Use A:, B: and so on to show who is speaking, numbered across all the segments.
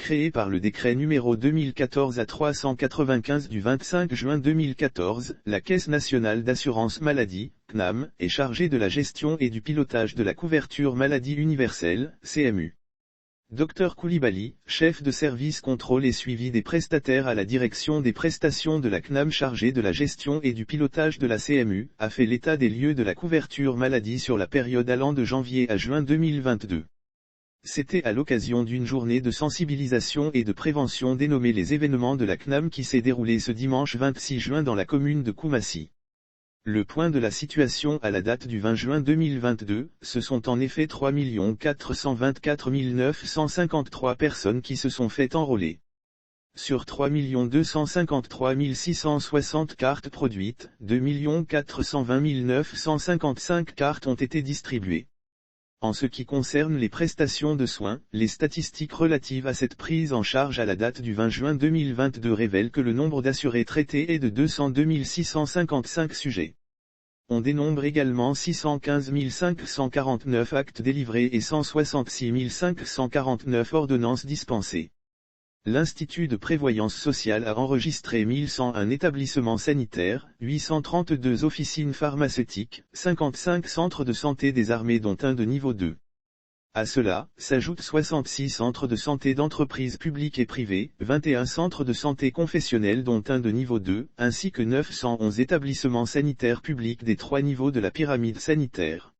A: Créée par le décret numéro 2014-395 du 25 juin 2014, la Caisse nationale d'assurance maladie, CNAM, est chargée de la gestion et du pilotage de la couverture maladie universelle, CMU. Dr Coulibaly, chef de service contrôle et suivi des prestataires à la direction des prestations de la CNAM chargée de la gestion et du pilotage de la CMU, a fait l'état des lieux de la couverture maladie sur la période allant de janvier à juin 2022. C'était à l'occasion d'une journée de sensibilisation et de prévention dénommée les événements de la CNAM qui s'est déroulée ce dimanche 26 juin dans la commune de Koumassi. Le point de la situation à la date du 20 juin 2022, ce sont en effet 3 424 953 personnes qui se sont fait enrôler. Sur 3 253 660 cartes produites, 2 420 955 cartes ont été distribuées. En ce qui concerne les prestations de soins, les statistiques relatives à cette prise en charge à la date du 20 juin 2022 révèlent que le nombre d'assurés traités est de 202 655 sujets. On dénombre également 615 549 actes délivrés et 166 549 ordonnances dispensées. L'Institut de prévoyance sociale a enregistré 1101 établissements sanitaires, 832 officines pharmaceutiques, 55 centres de santé des armées dont un de niveau 2. À cela, s'ajoutent 66 centres de santé d'entreprises publiques et privées, 21 centres de santé confessionnels dont un de niveau 2, ainsi que 911 établissements sanitaires publics des 3 niveaux de la pyramide sanitaire.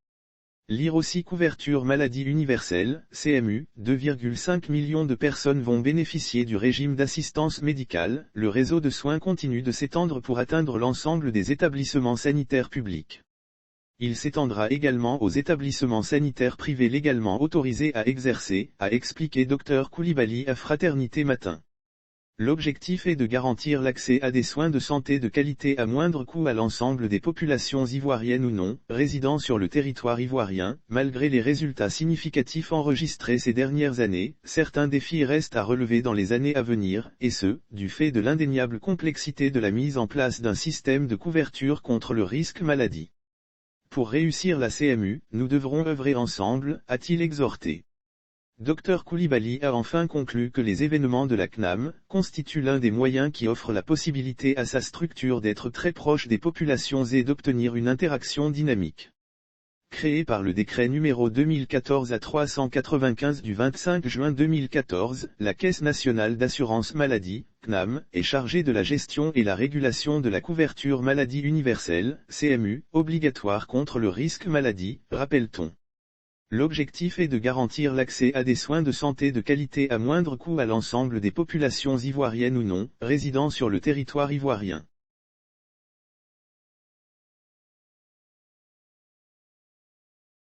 A: Lire aussi couverture maladie universelle, CMU, 2,5 millions de personnes vont bénéficier du régime d'assistance médicale, le réseau de soins continue de s'étendre pour atteindre l'ensemble des établissements sanitaires publics. Il s'étendra également aux établissements sanitaires privés légalement autorisés à exercer, a expliqué Dr Coulibaly à Fraternité Matin. L'objectif est de garantir l'accès à des soins de santé de qualité à moindre coût à l'ensemble des populations ivoiriennes ou non, résidant sur le territoire ivoirien. Malgré les résultats significatifs enregistrés ces dernières années, certains défis restent à relever dans les années à venir, et ce, du fait de l'indéniable complexité de la mise en place d'un système de couverture contre le risque maladie. Pour réussir la CMU, nous devrons œuvrer ensemble, a-t-il exhorté. Dr Coulibaly a enfin conclu que les événements de la CNAM constituent l'un des moyens qui offrent la possibilité à sa structure d'être très proche des populations et d'obtenir une interaction dynamique. Créée par le décret numéro 2014-395 du 25 juin 2014, la Caisse nationale d'assurance maladie, CNAM, est chargée de la gestion et la régulation de la couverture maladie universelle, CMU, obligatoire contre le risque maladie, rappelle-t-on. L'objectif est de garantir l'accès à des soins de santé de qualité à moindre coût à l'ensemble des populations ivoiriennes ou non, résidant sur le territoire ivoirien.